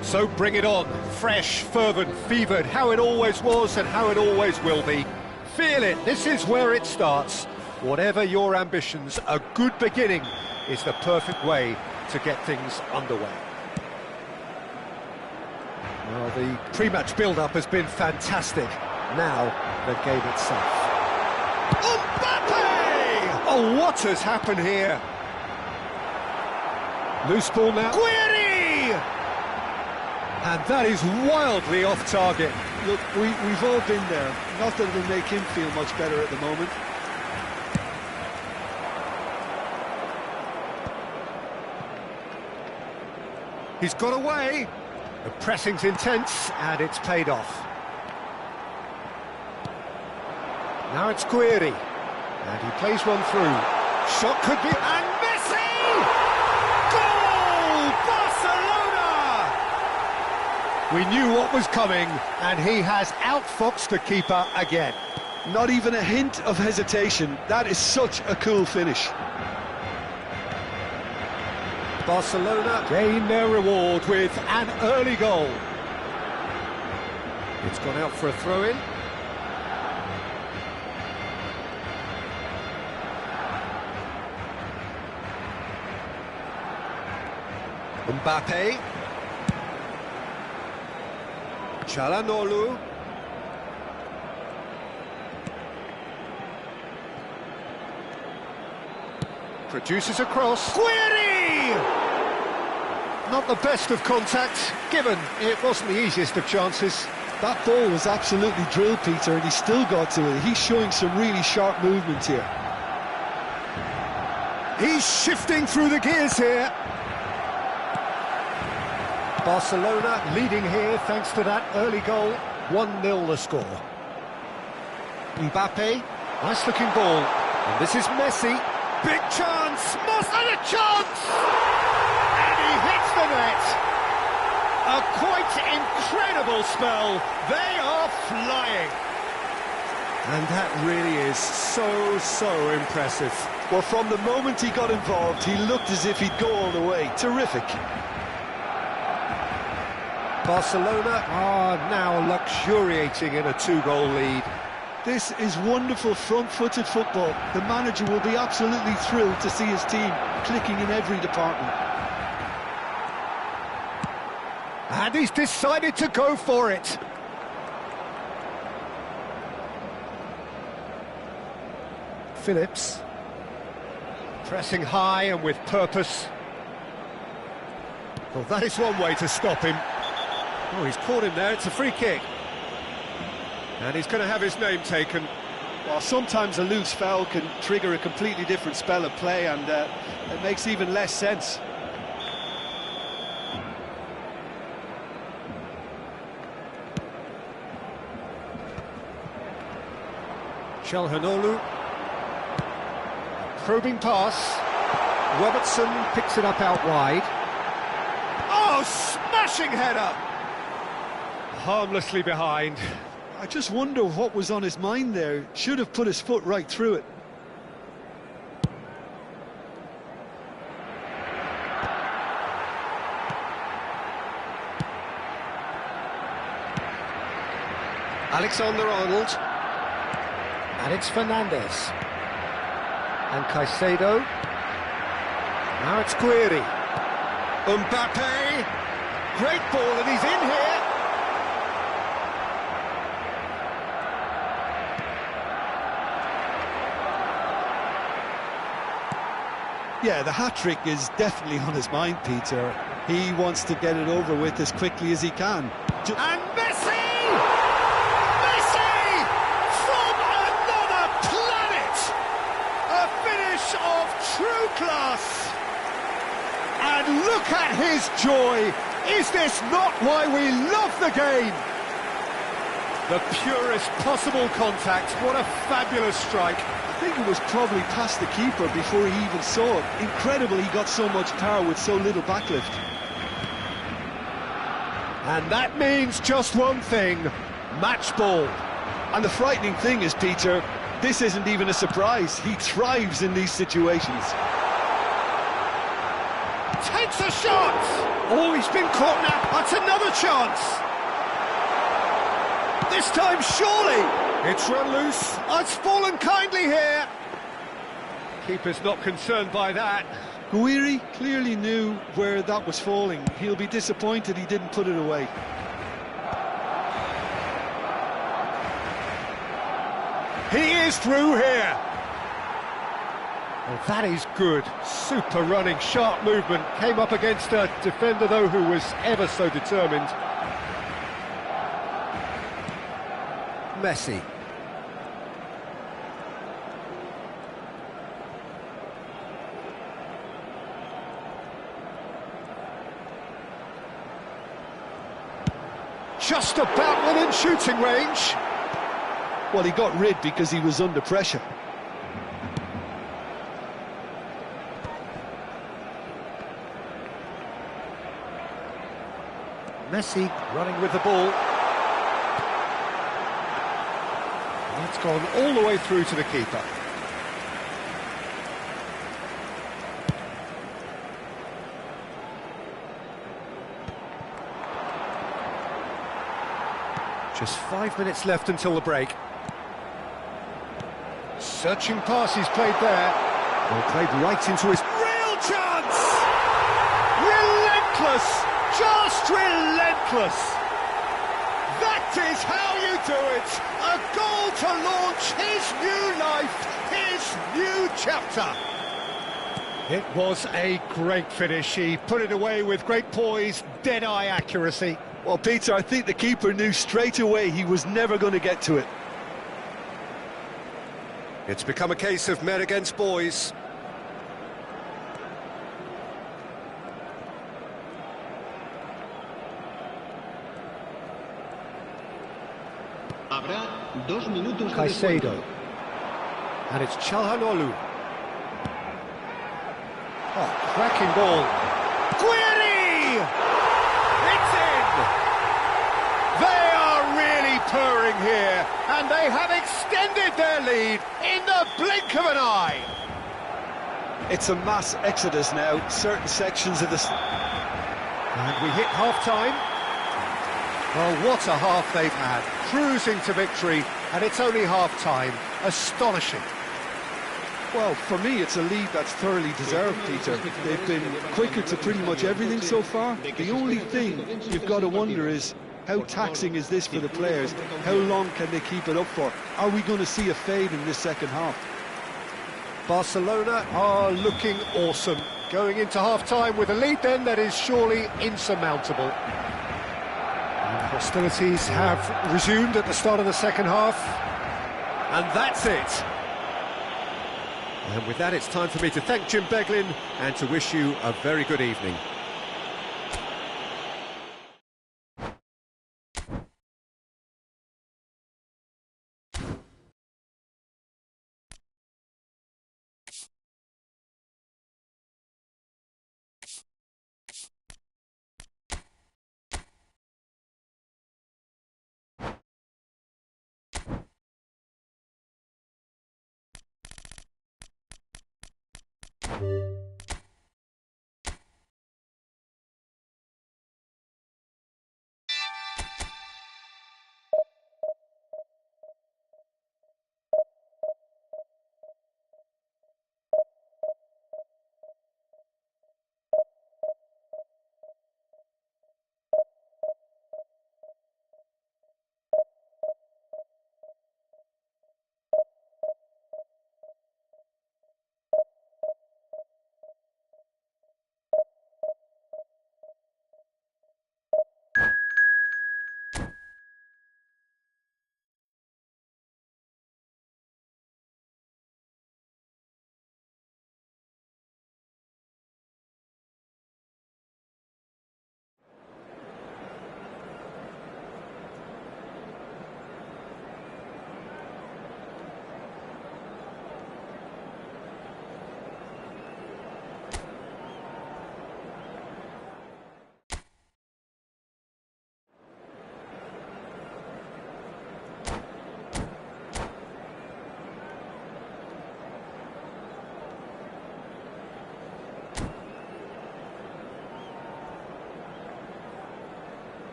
So bring it on, fresh, fervent, fevered, how it always was and how it always will be. Feel it, this is where it starts. Whatever your ambitions, a good beginning is the perfect way to get things underway. Well, the pre-match build-up has been fantastic. Now, the game itself. Mbappe! Oh, what has happened here? Loose ball now. Guiri! And that is wildly off target. Look, we've all been there. Not that it'll make him feel much better at the moment. He's got away. The pressing's intense, and it's paid off. Now it's Guiri. And he plays one through. Shot could be... And Messi! Goal! Barcelona! We knew what was coming, and he has outfoxed the keeper again. Not even a hint of hesitation. That is such a cool finish. Barcelona gain their reward with an early goal. It's gone out for a throw-in. Mbappe. Çalhanoğlu. Produces a cross. Guiri! Not the best of contact, given it wasn't the easiest of chances. That ball was absolutely drilled, Peter, and he still got to it. He's showing some really sharp movement here. He's shifting through the gears here. Barcelona leading here thanks to that early goal. 1-0 the score. Mbappe, nice looking ball. And this is Messi. Big chance! And a chance! And he hits the net. A quite incredible spell. They are flying. And that really is so impressive. Well, from the moment he got involved, he looked as if he'd go all the way. Terrific. Barcelona are now luxuriating in a 2-goal lead. This is wonderful front-footed football. The manager will be absolutely thrilled to see his team clicking in every department. And he's decided to go for it. Phillips. Pressing high and with purpose. Well, that is one way to stop him. Oh, he's caught him there, it's a free kick. And he's going to have his name taken. Well, sometimes a loose foul can trigger a completely different spell of play, and it makes even less sense. Çalhanoğlu. Probing pass. Robertson picks it up out wide. Oh, smashing header! Harmlessly behind. I just wonder what was on his mind there. Should have put his foot right through it. Alexander-Arnold. And it's Fernandez. And Caicedo. Now it's Guiri. Mbappe. Great ball, and he's in here. Yeah, the hat-trick is definitely on his mind, Peter. He wants to get it over with as quickly as he can. And Messi! Messi! From another planet! A finish of true class! And look at his joy! Is this not why we love the game? The purest possible contact. What a fabulous strike. I think it was probably past the keeper before he even saw it. Incredible he got so much power with so little backlift. And that means just one thing, match ball. And the frightening thing is, Peter, this isn't even a surprise. He thrives in these situations. Takes a shot! Oh, he's been caught now. That's another chance. This time, surely. It's run loose. Oh, it's fallen kindly here. Keeper's not concerned by that. Guiri clearly knew where that was falling. He'll be disappointed he didn't put it away. He is through here. Oh, that is good. Super running, sharp movement. Came up against a defender, though, who was ever so determined. Messi. Just about within shooting range. Well, he got rid because he was under pressure. Messi running with the ball. And it's gone all the way through to the keeper. Just 5 minutes left until the break. Searching pass he's played there. Well, played right into his real chance! Relentless! Just relentless! That is how you do it! A goal to launch his new life, his new chapter. It was a great finish. He put it away with great poise, dead-eye accuracy. Well, Peter, I think the keeper knew straight away he was never going to get to it. It's become a case of men against boys. Caicedo. And it's Çalhanoğlu. Oh, cracking ball. Guiri! It's in! They are really purring here, and they have extended their lead in the blink of an eye. It's a mass exodus now. Certain sections of the... And we hit half-time. Well, what a half they've had. Cruising to victory, and it's only half-time. Astonishing. Well, for me, it's a lead that's thoroughly deserved, Peter. They've been quicker to pretty much everything so far. The only thing you've got to wonder is, how taxing is this for the players? How long can they keep it up for? Are we going to see a fade in this second half? Barcelona are looking awesome. Going into half-time with a lead then that is surely insurmountable. And hostilities have resumed at the start of the second half. And that's it. And with that, it's time for me to thank Jim Beglin and to wish you a very good evening.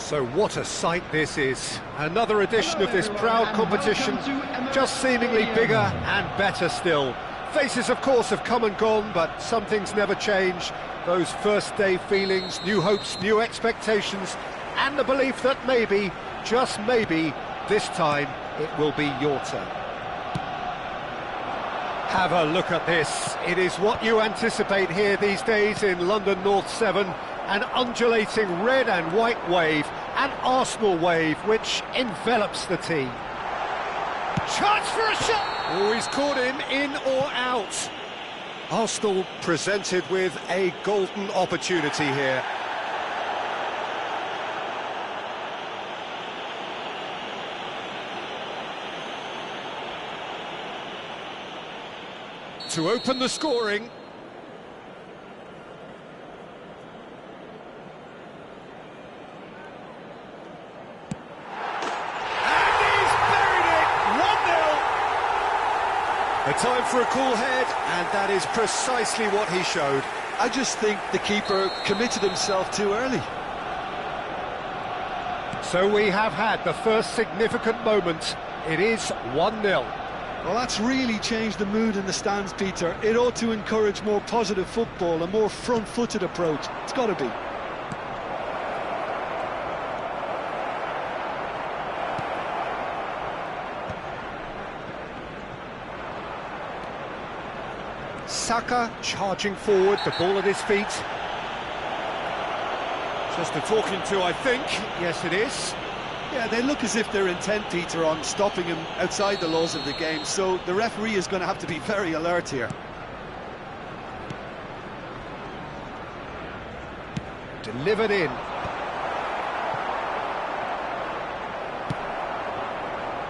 So what a sight this is. Another edition of this proud competition, just seemingly bigger and better still. Faces, of course, have come and gone, but some things never change. Those first day feelings, new hopes, new expectations, and the belief that maybe, just maybe, this time it will be your turn. Have a look at this. It is what you anticipate here these days in London North 7. An undulating red and white wave, an Arsenal wave which envelops the team. Chance for a shot! Oh, he's caught him in or out. Arsenal presented with a golden opportunity here. To open the scoring. A time for a cool head, and that is precisely what he showed. I just think the keeper committed himself too early. So we have had the first significant moment. It is 1-0. Well, that's really changed the mood in the stands, Peter. It ought to encourage more positive football, a more front-footed approach. It's got to be. Saka charging forward, the ball at his feet. Just a talking to, I think. Yes, it is. Yeah, they look as if they're intent, Peter, on stopping him outside the laws of the game, so the referee is going to have to be very alert here. Delivered in.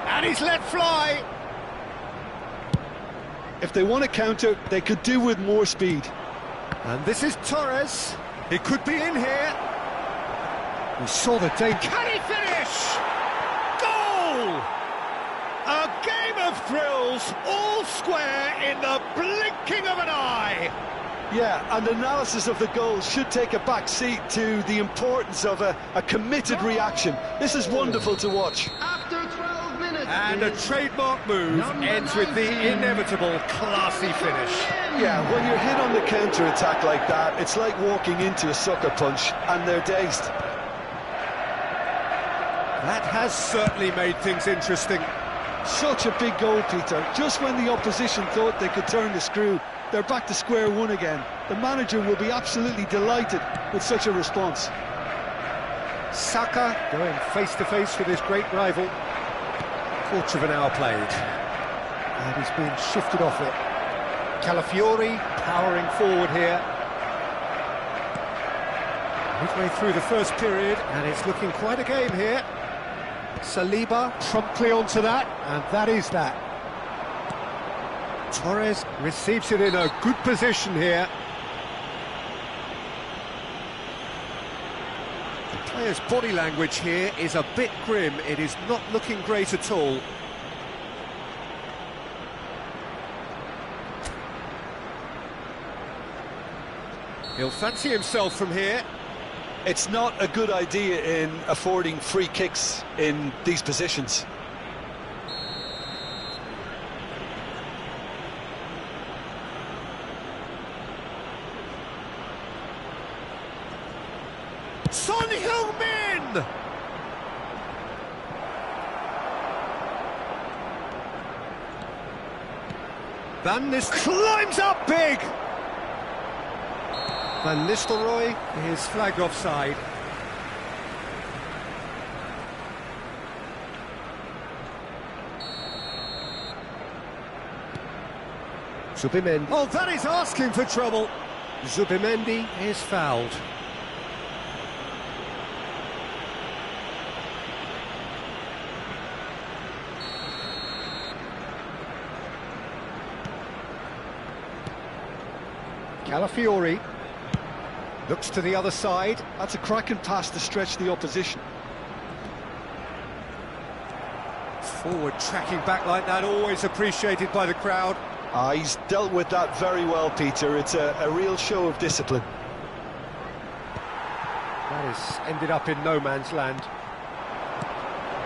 And he's let fly. If they want to counter, they could do with more speed. And this is Torres. He could be in here. We saw the danger. Can he finish? Goal! A game of thrills, all square in the blinking of an eye. Yeah, and analysis of the goal should take a back seat to the importance of a committed reaction. This is wonderful to watch. And a trademark move ends with the inevitable classy finish. Yeah, when you're hit on the counter-attack like that, it's like walking into a sucker punch, and they're dazed. That has certainly made things interesting. Such a big goal, Peter. Just when the opposition thought they could turn the screw, they're back to square one again. The manager will be absolutely delighted with such a response. Saka going face-to-face with his great rival. Quarter of an hour played, and he's been shifted off it. Calafiori powering forward here. Midway through the first period, and it's looking quite a game here. Saliba promptly onto that, and that is that. Torres receives it in a good position here. The player's body language here is a bit grim. It is not looking great at all. He'll fancy himself from here. It's not a good idea in affording free kicks in these positions. Son Heung-min! Van Nistelrooy climbs up big! Van Nistelrooy is flagged offside. Zubimendi. Oh, that is asking for trouble. Zubimendi is fouled. Calafiori looks to the other side. That's a cracking pass to stretch the opposition. Forward tracking back like that, always appreciated by the crowd. He's dealt with that very well, Peter. It's a real show of discipline. That has ended up in no man's land.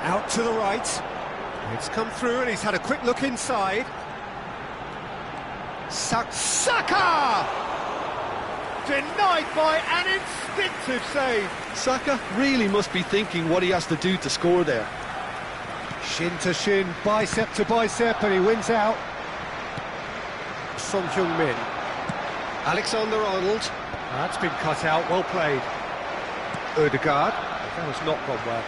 Out to the right. It's come through and he's had a quick look inside. Saka! Denied by an instinctive save. Saka really must be thinking what he has to do to score there. Shin to shin, bicep to bicep, and he wins out. Son Heung-min. Alexander-Arnold. That's been cut out, well played. Ødegaard. That has not gone well.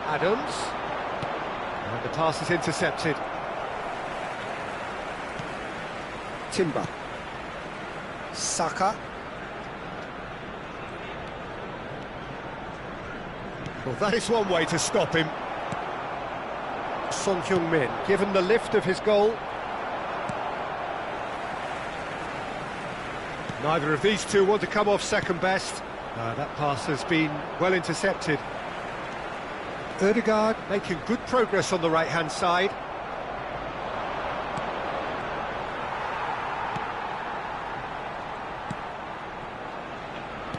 Adams. And the pass is intercepted. Timber. Saka. Well, that is one way to stop him. Son Heung-min, given the lift of his goal. Neither of these two want to come off second best. That pass has been well intercepted. Ødegaard making good progress on the right-hand side.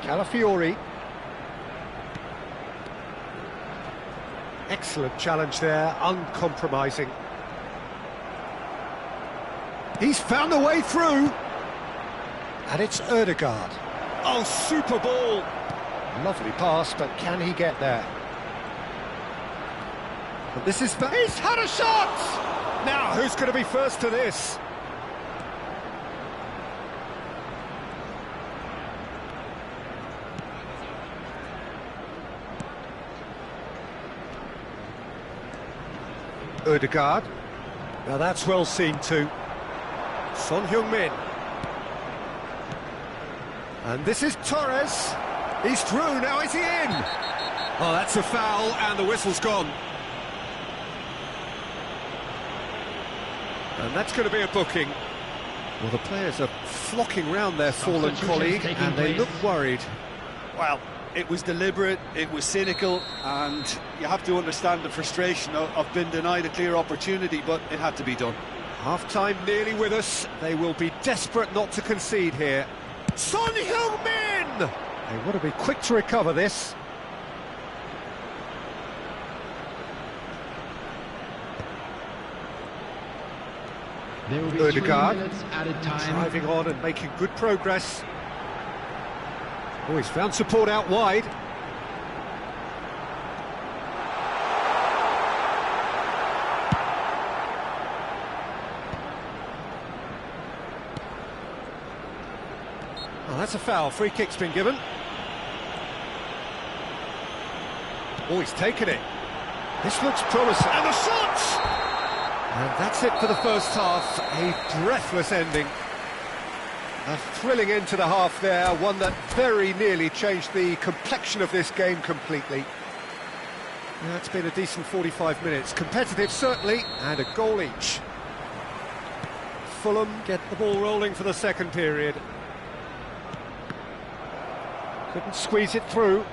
Calafiori. Excellent challenge there, uncompromising. He's found a way through. And it's Ødegaard. Oh, super ball. Lovely pass, but can he get there? And this is... He's had a shot! Now, who's going to be first to this? Ødegaard. Now that's well seen too. Son Heung-min. And this is Torres. He's through, now is he in? Oh, that's a foul and the whistle's gone. And that's going to be a booking. Well, the players are flocking round their fallen colleague and they look worried. Well, it was deliberate, it was cynical, and you have to understand the frustration of being denied a clear opportunity, but it had to be done. Half-time nearly with us. They will be desperate not to concede here. Son Heung-min! They want to be quick to recover this. There will be Ødegaard 3 minutes added time. driving on and making good progress. Oh, he's found support out wide. Oh, that's a foul. Free kick's been given. Oh, he's taken it. This looks promising. And the shot! And that's it for the first half. A breathless ending. A thrilling end to the half there, one that very nearly changed the complexion of this game completely. Yeah, it's been a decent 45 minutes. Competitive, certainly, and a goal each. Fulham get the ball rolling for the second period. Couldn't squeeze it through.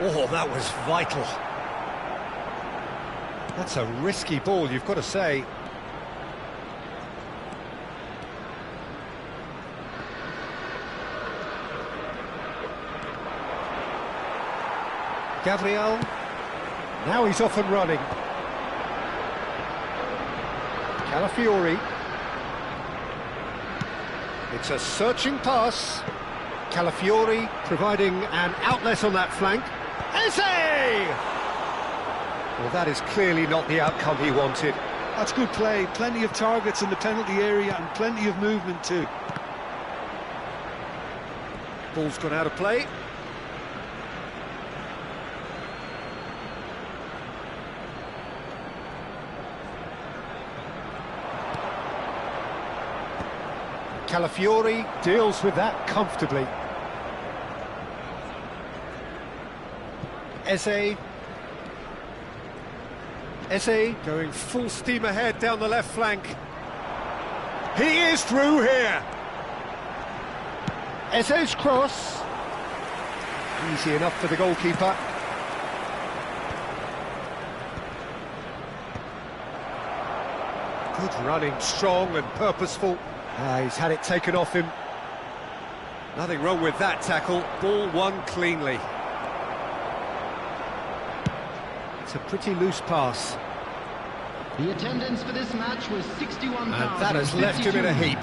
Oh, that was vital. That's a risky ball, you've got to say. Gabriel. Now he's off and running. Calafiori. It's a searching pass. Calafiori providing an outlet on that flank. Eze! Well, that is clearly not the outcome he wanted. That's good play, plenty of targets in the penalty area and plenty of movement too. Ball's gone out of play. Calafiori deals with that comfortably. Eze. Eze going full steam ahead down the left flank. He is through here. Eze's cross. Easy enough for the goalkeeper. Good running, strong and purposeful. He's had it taken off him. Nothing wrong with that tackle. Ball won cleanly. It's a pretty loose pass. The attendance for this match was 61,000. And that has left him in a heap.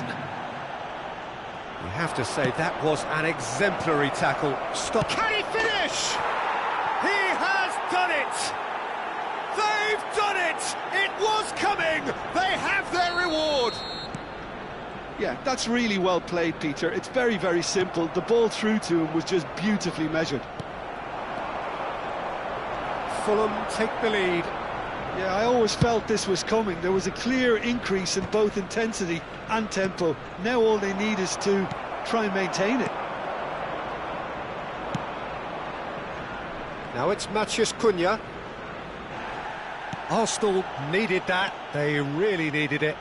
You have to say that was an exemplary tackle. Stop. Can he finish? He has done it! They've done it! It was coming! They have their reward! Yeah, that's really well played, Peter. It's very, very simple. The ball through to him was just beautifully measured. Fulham take the lead. Yeah, I always felt this was coming. There was a clear increase in both intensity and tempo. Now all they need is to try and maintain it. Now it's Matheus Cunha. Arsenal needed that. They really needed it.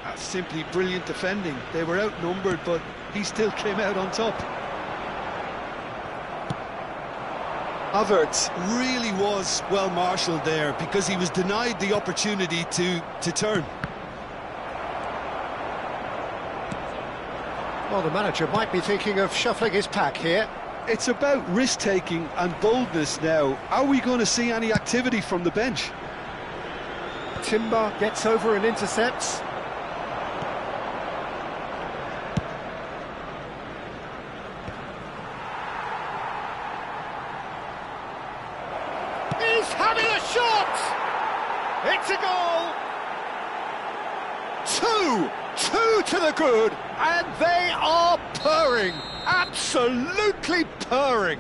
That's simply brilliant defending. They were outnumbered, but he still came out on top. Havertz really was well marshalled there because he was denied the opportunity to turn. Well, the manager might be thinking of shuffling his pack here. It's about risk-taking and boldness now. Are we going to see any activity from the bench? Timber gets over and intercepts. He's having a shot! It's a goal! Two to the good, and they are purring, absolutely purring.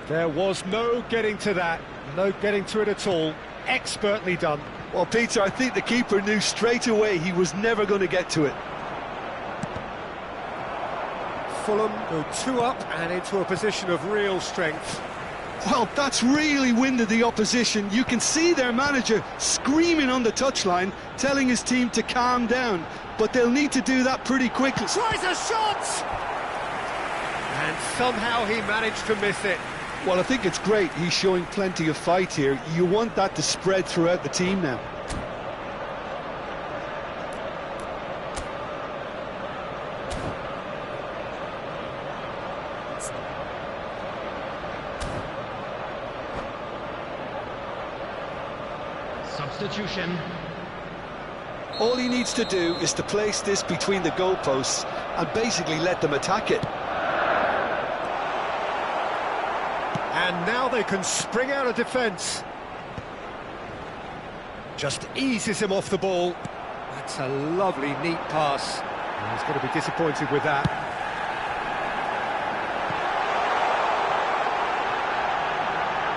There was no getting to that, no getting to it at all. Expertly done. Well, Peter, I think the keeper knew straight away he was never going to get to it. Fulham go 2 up and into a position of real strength. Well, that's really winded the opposition. You can see their manager screaming on the touchline, telling his team to calm down. But they'll need to do that pretty quickly. Tries a shot! And somehow he managed to miss it. Well, I think it's great. He's showing plenty of fight here. You want that to spread throughout the team now. Substitution. All he needs to do is to place this between the goalposts and basically let them attack it. And now they can spring out of defence. Just eases him off the ball. That's a lovely, neat pass. And he's going to be disappointed with that.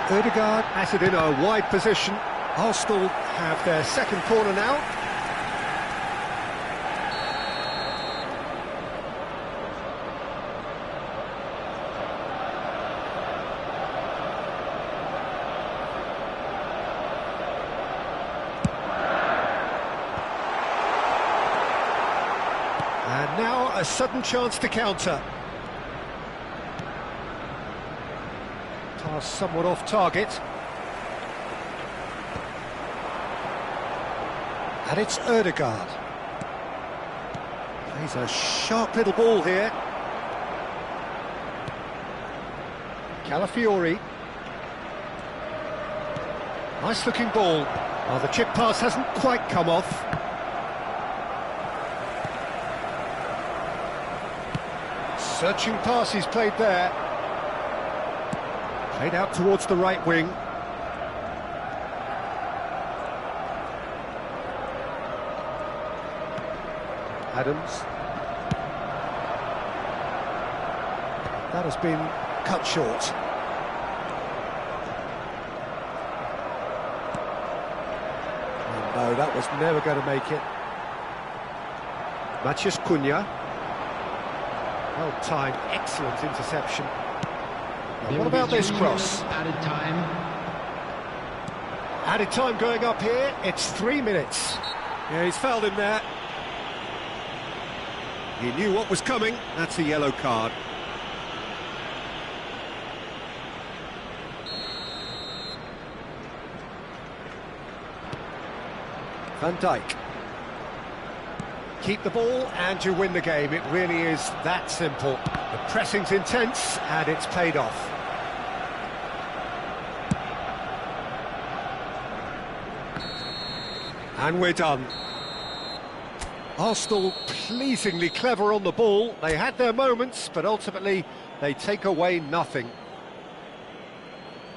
Ødegaard has it in a wide position. Arsenal have their second corner now. And now a sudden chance to counter. Pass somewhat off target. And it's Ødegaard. Plays a sharp little ball here. Calafiori. Nice looking ball. Oh, the chip pass hasn't quite come off. Searching pass he's played there. Played out towards the right wing. Adams. That has been cut short. And no, that was never going to make it. Matheus Cunha. Well timed, excellent interception. What about this cross? Added time. Added time going up here, it's 3 minutes. Yeah, he's fouled him there. He knew what was coming, that's a yellow card. Van Dijk. Keep the ball and you win the game, it really is that simple. The pressing's intense and it's paid off. And we're done. Arsenal pleasingly clever on the ball. They had their moments, but ultimately they take away nothing.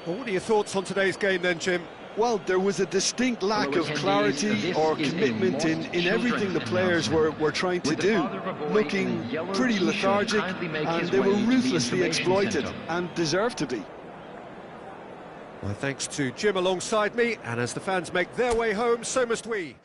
Well, what are your thoughts on today's game then, Jim? Well, there was a distinct lack of clarity or commitment in everything the players were trying to do, looking pretty lethargic, and they were ruthlessly exploited and deserved to be. Well, thanks to Jim alongside me, and as the fans make their way home, so must we.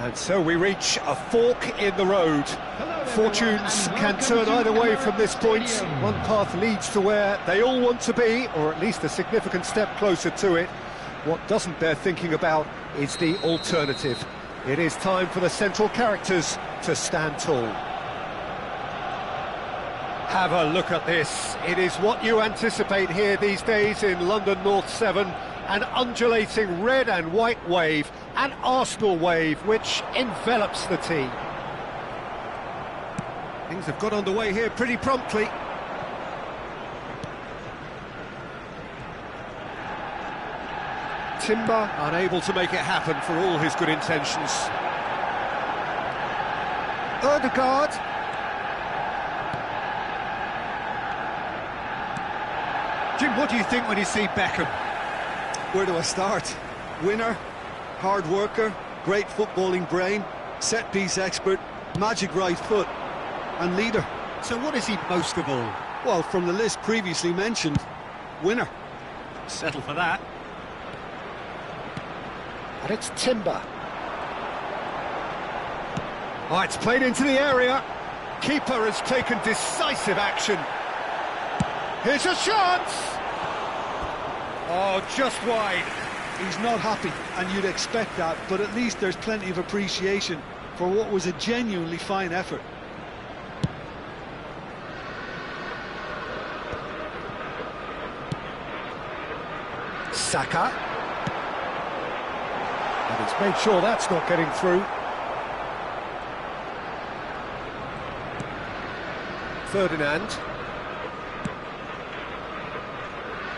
And so we reach a fork in the road. Fortunes can turn either way from this point. One path leads to where they all want to be, or at least a significant step closer to it. What doesn't bear thinking about is the alternative. It is time for the central characters to stand tall. Have a look at this. It is what you anticipate here these days in London North 7. An undulating red and white wave, an Arsenal wave which envelops the team. Things have got underway here pretty promptly. Timber unable to make it happen for all his good intentions. Ødegaard. Jim, what do you think when you see Beckham? Where do I start? Winner, hard worker, great footballing brain, set-piece expert, magic right foot, and leader. So what is he most of all? Well, from the list previously mentioned, winner. Settle for that. And it's Timber. Oh, it's played into the area. Keeper has taken decisive action. Here's a chance! Oh, just wide. He's not happy, and you'd expect that, but at least there's plenty of appreciation for what was a genuinely fine effort. Saka. And he's made sure that's not getting through. Ferdinand.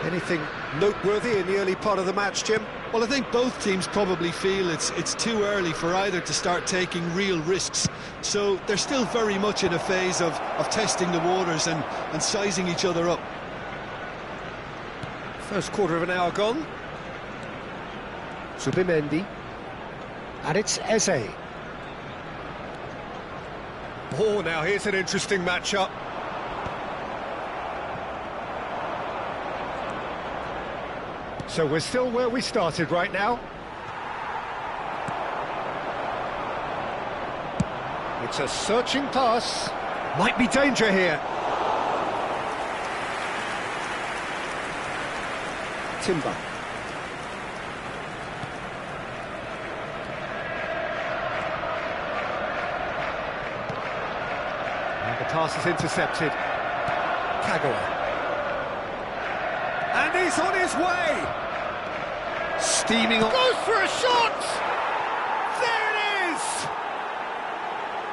Anything noteworthy in the early part of the match, Jim? Well, I think both teams probably feel it's too early for either to start taking real risks. So they're still very much in a phase of testing the waters and sizing each other up. First quarter of an hour gone. Zubimendi. And it's Eze. Oh, now here's an interesting matchup. So we're still where we started right now. It's a searching pass. Might be danger here. Timber. And the pass is intercepted. Kagawa. And he's on his way! Steaming on. Goes for a shot! There it is!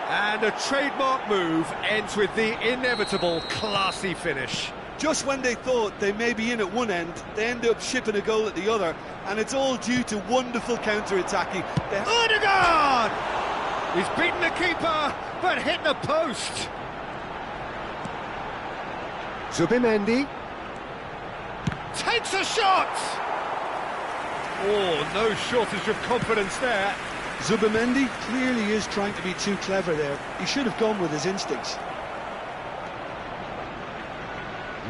And a trademark move ends with the inevitable classy finish. Just when they thought they may be in at one end, they end up shipping a goal at the other, and it's all due to wonderful counter-attacking. Odegaard! He's beaten the keeper, but hit the post. Zubimendi takes a shot! Oh, no shortage of confidence there. Zubimendi clearly is trying to be too clever there. He should have gone with his instincts.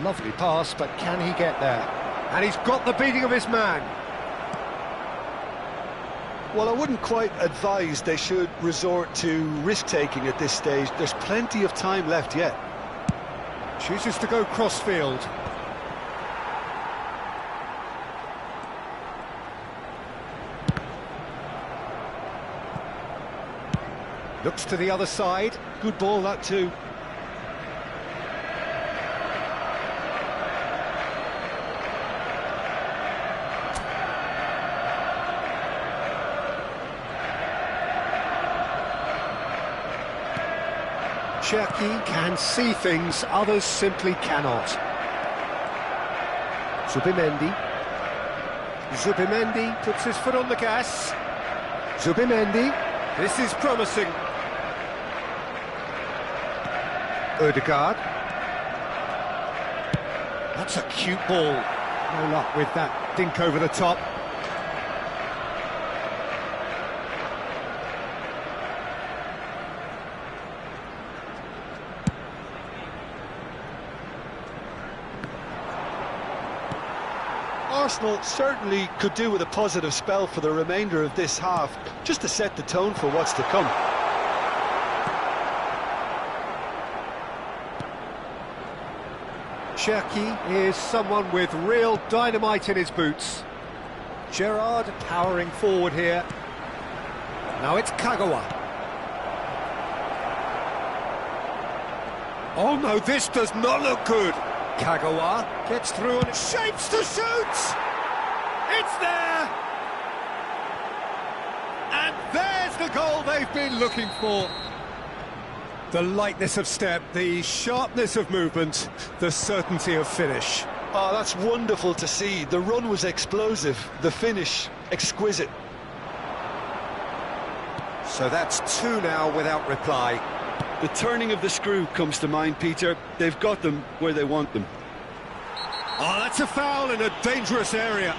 Lovely pass, but can he get there? And he's got the beating of his man. Well, I wouldn't quite advise they should resort to risk-taking at this stage. There's plenty of time left yet. Chooses to go cross-field. Looks to the other side. Good ball, that too. Cherki can see things others simply cannot. Zubimendi. Zubimendi puts his foot on the gas. Zubimendi. This is promising. Odegaard. That's a cute ball. No luck with that dink over the top. Arsenal certainly could do with a positive spell for the remainder of this half, just to set the tone for what's to come. Cherki is someone with real dynamite in his boots. Gerrard powering forward here. Now it's Kagawa. Oh no, this does not look good. Kagawa gets through and shapes to shoot! It's there! And there's the goal they've been looking for. The lightness of step, the sharpness of movement, the certainty of finish. Oh, that's wonderful to see. The run was explosive, the finish exquisite. So that's two now without reply. The turning of the screw comes to mind, Peter. They've got them where they want them. Oh, that's a foul in a dangerous area.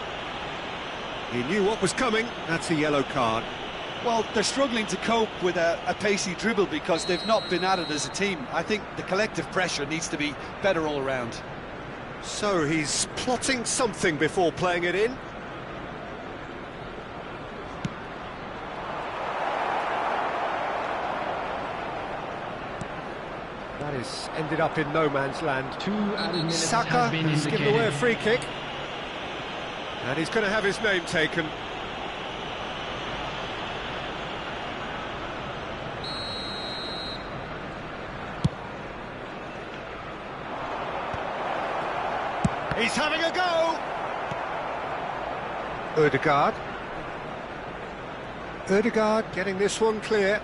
He knew what was coming. That's a yellow card. Well, they're struggling to cope with a pacey dribble because they've not been at it as a team. I think the collective pressure needs to be better all around. So he's plotting something before playing it in. That is ended up in no man's land. 2 added minutes Saka have been has given away a free kick. And he's going to have his name taken. He's having a go! Ødegaard getting this one clear.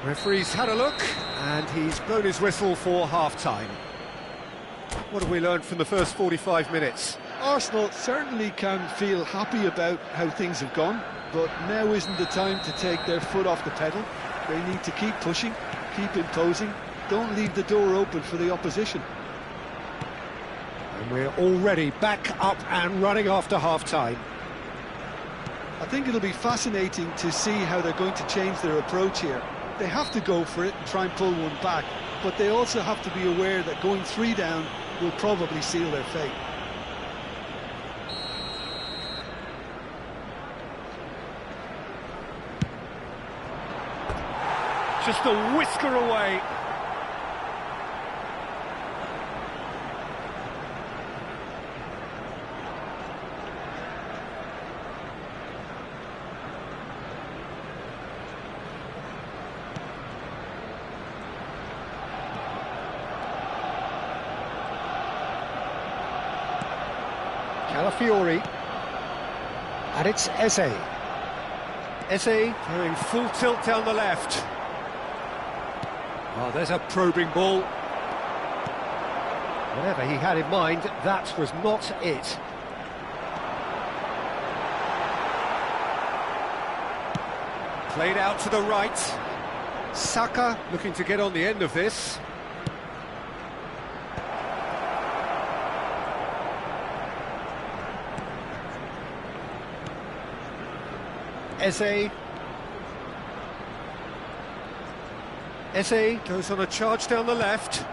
Referee's had a look, and he's blown his whistle for half-time. What have we learned from the first 45 minutes? Arsenal certainly can feel happy about how things have gone, but now isn't the time to take their foot off the pedal. They need to keep pushing, keep imposing, don't leave the door open for the opposition. And we're already back up and running after half-time. I think it'll be fascinating to see how they're going to change their approach here. They have to go for it and try and pull one back, but they also have to be aware that going 3 down will probably seal their fate. Just a whisker away. Calafiori, and it's Eze. Eze going full tilt down the left. Oh, there's a probing ball. Whatever he had in mind, that was not it. Played out to the right. Saka looking to get on the end of this. Eze. Eze goes on a charge down the left.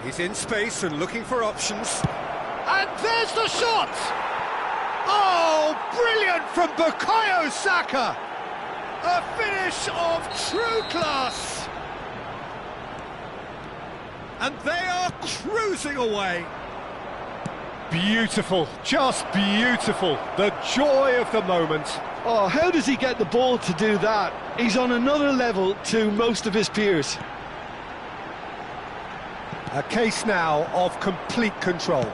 He's in space and looking for options. And there's the shot! Oh, brilliant from Bukayo Saka! A finish of true class! And they are cruising away. Beautiful, just beautiful. The joy of the moment. Oh, how does he get the ball to do that? He's on another level to most of his peers. A case now of complete control.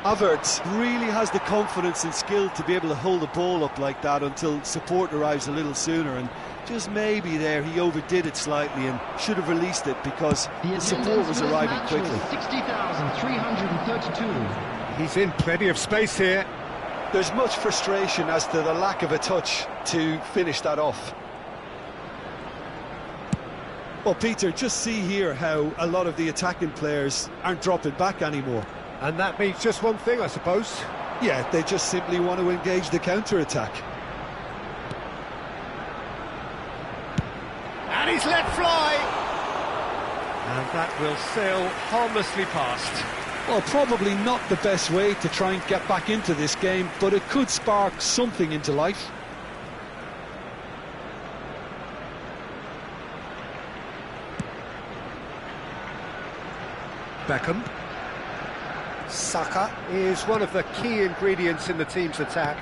Havertz really has the confidence and skill to be able to hold the ball up like that until support arrives a little sooner, and just maybe there he overdid it slightly and should have released it because the support was arriving quickly. 60,332. He's in plenty of space here. There's much frustration as to the lack of a touch to finish that off. Well, Peter, just see here how a lot of the attacking players aren't dropping back anymore. And that means just one thing, I suppose. Yeah, they just simply want to engage the counter-attack. And he's let fly. And that will sail harmlessly past. Well, probably not the best way to try and get back into this game, but it could spark something into life. Beckham. Saka is one of the key ingredients in the team's attack.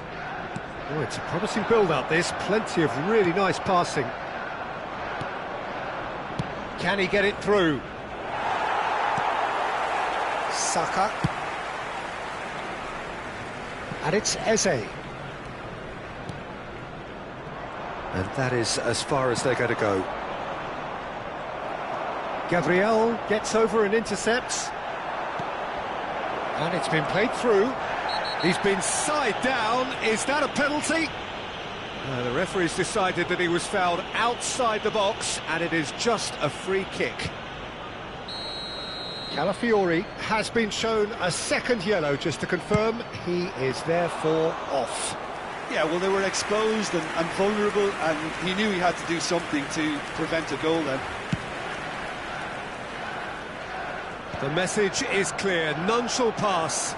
Oh, it's a promising build-up, this. Plenty of really nice passing. Can he get it through? Saka. And it's Eze. And that is as far as they're going to go. Gabriel gets over and intercepts. And it's been played through. He's been side down. Is that a penalty? The referee's decided that he was fouled outside the box, and it is just a free kick. Calafiori has been shown a second yellow, just to confirm. He is therefore off. Yeah, well, they were exposed and vulnerable, and he knew he had to do something to prevent a goal then. The message is clear, none shall pass.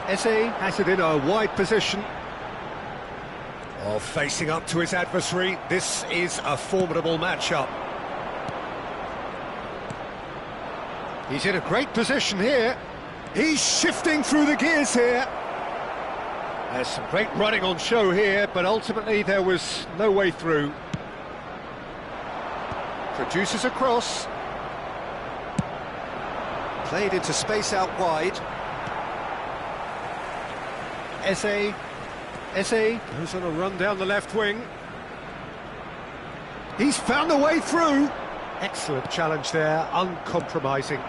Eze has it in a wide position. Oh, facing up to his adversary, this is a formidable matchup. He's in a great position here. He's shifting through the gears here. There's some great running on show here, but ultimately there was no way through. Produces a cross. Played into space out wide. Eze goes on a run down the left wing. He's found a way through. Excellent challenge there, uncompromising.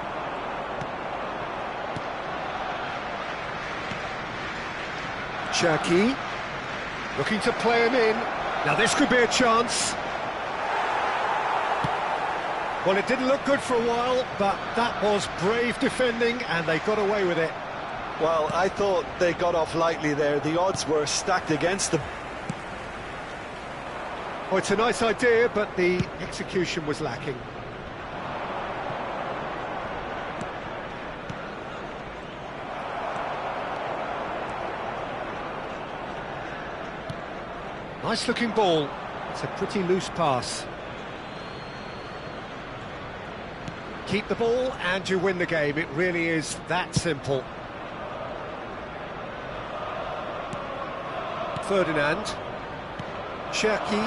Cherki looking to play him in. Now this could be a chance. Well, it didn't look good for a while, but that was brave defending and they got away with it. Well, I thought they got off lightly there. The odds were stacked against them. Well, it's a nice idea, but the execution was lacking. Nice looking ball. It's a pretty loose pass. Keep the ball and you win the game. It really is that simple. Ferdinand. Cherki.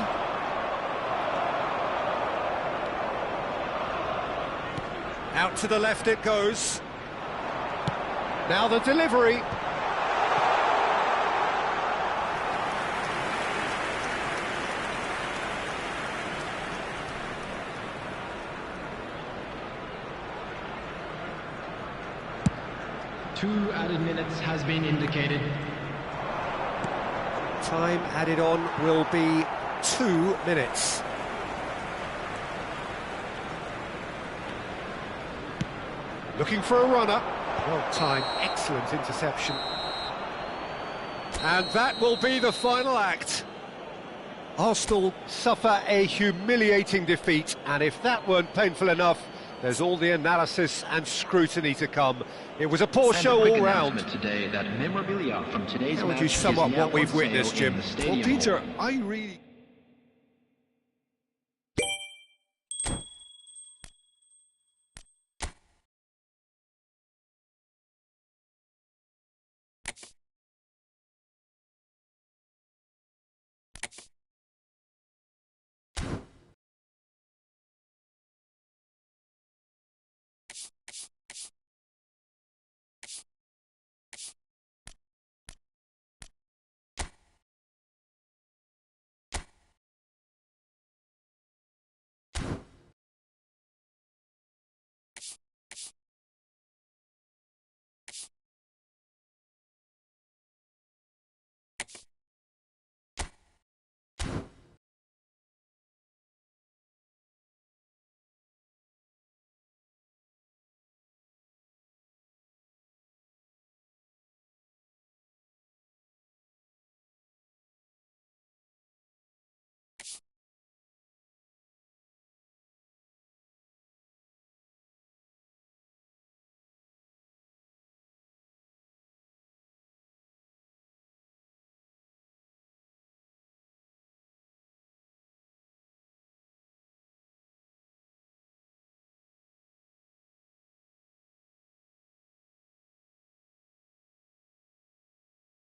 Out to the left it goes. Now the delivery. Two added minutes has been indicated. Time added on will be 2 minutes. Looking for a runner. Well timed, excellent interception. And that will be the final act. Arsenal suffer a humiliating defeat, and if that weren't painful enough, there's all the analysis and scrutiny to come. It was a poor show all round. Today that memorabilia from today's How would you sum up what we've witnessed, Jim? Well, Peter, I really...